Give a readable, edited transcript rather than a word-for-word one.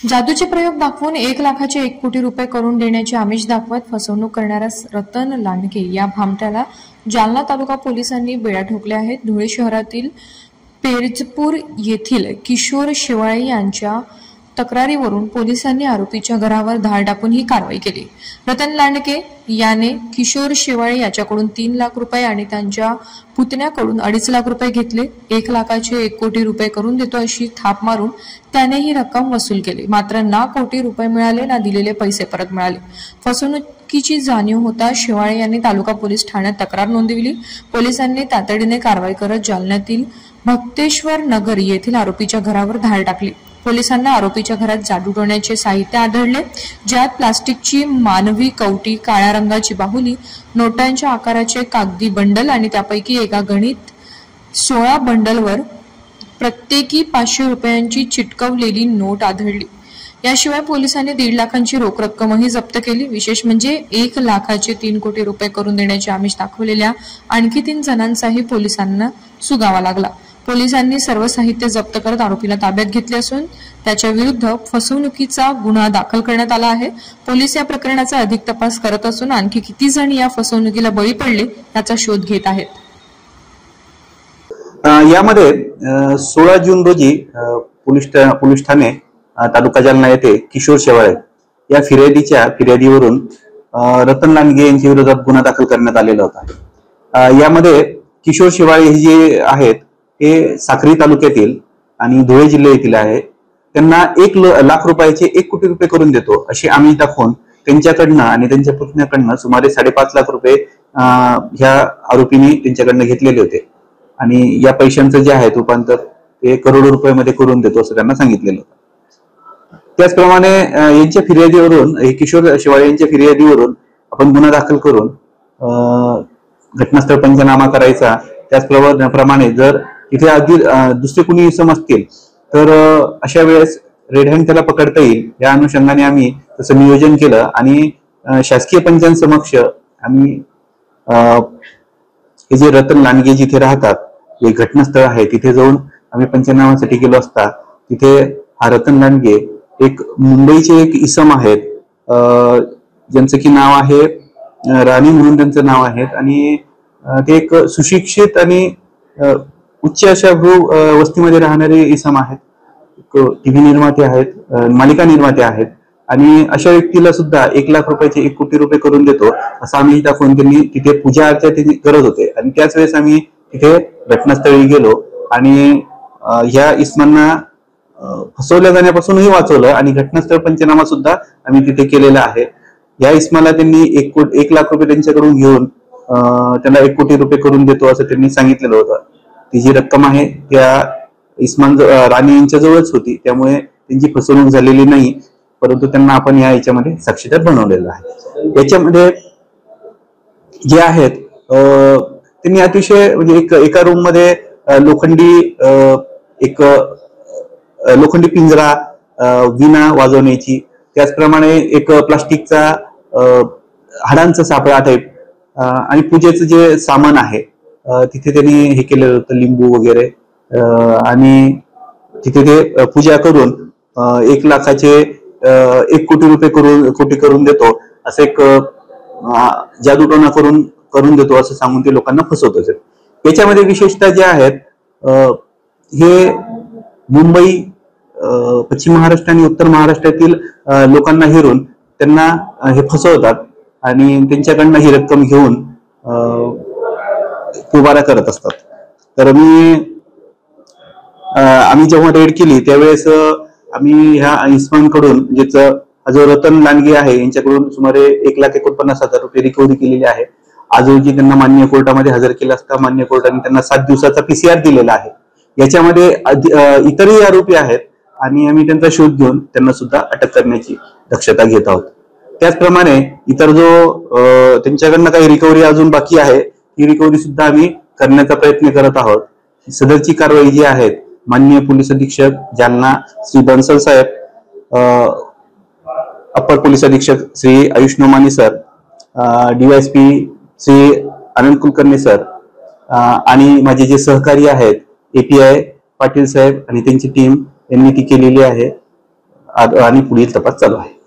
जादूचे प्रयोग दाखवून 1 लाखाचे 1 कोटी रुपये करून देण्याचे आमिष दाखवत फसवणूक करणाऱ्या रतन लांडगे या भामट्याला जालना तालुका पोलिसांनी बेड्या ठोकल्या आहेत। धुळे शहरातील पेरजपूर येथील किशोर शेवाळे यांच्या तक्रारीवरून पोलिसांनी आरोपीच्या घरावर धाड टाकून ही कारवाई केली। रतन लांडगे याने किशोर शेवाळे याच्याकडून 3 लाख रुपये आणि त्यांच्या पुतण्याकडून 2.5 लाख रुपये घेतले। 1 लाखाचे 1 कोटी रुपये करून देतो अशी थाप मारून त्याने ही रक्कम वसूल केली। मात्र ना कोटी रुपये मिळाले ना दिलेले पैसे परत मिळाले। फसवणुकीची जाणीव होता शेवाळे यांनी तालुका पोलीस ठाण्यात तक्रार नोंदवली। पोलिसांनी तातडीने कारवाई करत जालन्यातील भक्तेश्वर नगर येथील आरोपीच्या घरावर धाड टाकली। पोलिसांना आरोपीच्या घरात जादू टोण्याचे साहित्य आढळले, ज्यात प्लास्टिकची मानवी कवटी, काळ्या रंगाची बाहुली, नोटांच्या आकाराचे कागदी बंडल आणि त्यापैकी एका गणित 16 बंडलवर प्रत्येकी 500 रुपयांची चिटकवलेली नोट आढळली। याशिवाय पोलिसांनी 1.5 लाखांची रोख रक्कमही जप्त केली। विशेष म्हणजे 1 लाखाचे 3 कोटी रुपये करून देण्याचे आमिष दाखवलेल्या आणखी 3 जणांचाही पोलिसांना सुगावा लागला। पोलिसांनी सर्व साहित्य जप्त करत आरोपीला ताब्यात घेतले असून त्याच्या विरुद्ध फसवणुकीचा गुन्हा दाखल करण्यात आला आहे। पोलीस या प्रकरणाचा अधिक तपास करत असून आणखी किती जण या फसवणुकीला बळी पडले याचा शोध घेत आहेत। यामध्ये 16 जून रोजी पोलीस ठाणे तालुका जालना येथे किशोर शेवाळे या फिर्यादीवरून रतन लांडगे यांच्या विरोधात गुन्हा दाखल करण्यात आलेला होता। यामध्ये किशोर शेवाळे हे जे आहेत हे साक्री तालुक्यातील आणि धुळे जिल्ह्यातील आहे। त्यांना 1 लाख रुपयाचे 1 कोटी रुपये करून देतो अशी आमिष दाखवून त्यांच्याकडनं आणि त्यांच्या पुतण्याकडनं सुमारे 5.5 लाख रुपये ह्या आरोपींनी त्यांच्याकडनं घेतलेले होते आणि या पैशांचं जे आहे रूपांतर ते करोडो रुपयामध्ये करून देतो असं त्यांना सांगितलेलं होतं। त्याचप्रमाणे यांच्या फिर्यादीवरून किशोर शेवाळे यांच्या फिर्यादीवरून आपण गुन्हा दाखल करून घटनास्थळ पंचनामा करायचा। त्याचप्रमाणे जर इथे अगदी दुसरे कुणी इसम असतील तर अशा वेळेस रेड हँड त्याला पकडता येईल या अनुषंगाने आम्ही तसं नियोजन केलं आणि शासकीय पंचांसमक्ष आम्ही हे जे रतन लांडगे जिथे राहतात हे घटनास्थळ आहे तिथे जाऊन आम्ही पंचनामासाठी गेलो असता तिथे हा रतन लांडगे एक मुंबईचे एक इसम आहेत ज्यांचं की नाव आहे राणी म्हणून त्यांचं नाव आहे आणि ते एक सुशिक्षित आणि उच्च अशा वस्तीमध्ये राहणारे इसम आहेत। टीव्ही निर्माते आहेत, मालिका निर्माते आहेत आणि अशा व्यक्तीला सुद्धा 1 लाख रुपयाचे 1 कोटी रुपये करून देतो असं आम्ही दाखवून त्यांनी तिथे पूजा अर्चा करत होते आणि त्याच वेळेस आम्ही तिथे घटनास्थळी गेलो आणि ह्या इसमांना फसवल्या जाण्यापासूनही वाचवलं आणि घटनास्थळ पंचनामा सुद्धा आम्ही तिथे केलेला आहे। या इसमाला त्यांनी 1 लाख रुपये त्यांच्याकडून घेऊन त्याला 1 कोटी रुपये करून देतो असं त्यांनी सांगितलेलं होतं। ती जी रक्कम आहे त्या इस्मान राणी यांच्या जवळच होती, त्यामुळे त्यांची फसवणूक झालेली नाही, परंतु त्यांना आपण याच्यामध्ये साक्षीदार बनवलेलं आहे। याच्यामध्ये जे आहेत त्यांनी अतिशय म्हणजे एका रूम मध्ये लोखंडी पिंजरा, वीणा वाजवण्याची, त्याचप्रमाणे एक प्लास्टिकचा हाडांचा सापळा टाईप आणि पूजेचं जे सामान आहे तिथे त्यांनी हे केलेलं होतं, लिंबू वगैरे आणि तिथे ते पूजा करून 1 लाखाचे 1 कोटी रुपये करून देतो असं एक जादूटोणा करून देतो असं सांगून ते लोकांना फसवत असेल। याच्यामध्ये विशेषतः जे आहेत हे मुंबई, पश्चिम महाराष्ट्र आणि उत्तर महाराष्ट्रातील लोकांना हेरून त्यांना हे फसवतात आणि त्यांच्याकडनं ही रक्कम घेऊन पुबारा करत असतात। तर आम्ही जेव्हा रेड केली त्यावेळेस आम्ही ह्या इस्मांकडून जो रतन लांडगे आहे यांच्याकडून सुमारे 1,49,000 रुपये रिकव्हरी केलेली आहे। आज रोजी त्यांना मान्य कोर्टामध्ये हजर केलं असता मान्य कोर्टाने त्यांना 7 दिवसाचा PCR दिलेला आहे। याच्यामध्ये इतरही आरोपी आहेत आणि आम्ही त्यांचा शोध घेऊन त्यांना सुद्धा अटक करण्याची दक्षता घेत आहोत। त्याचप्रमाणे इतर जो त्यांच्याकडनं काही रिकव्हरी अजून बाकी आहे ही रिकव्हरी सुद्धा आम्ही करण्याचा प्रयत्न करत आहोत। सदरची कारवाई जी आहे माननीय पोलीस अधीक्षक जालना श्री बन्सल साहेब, अप्पर पोलीस अधीक्षक Shri Ayush Nomani sir, DYSP Shri Anand Kulkarni sir आणि माझे जे सहकारी आहेत API पाटील साहेब आणि त्यांची टीम यांनी ती केलेली आहे। आणि पुढील तपास चालू आहे.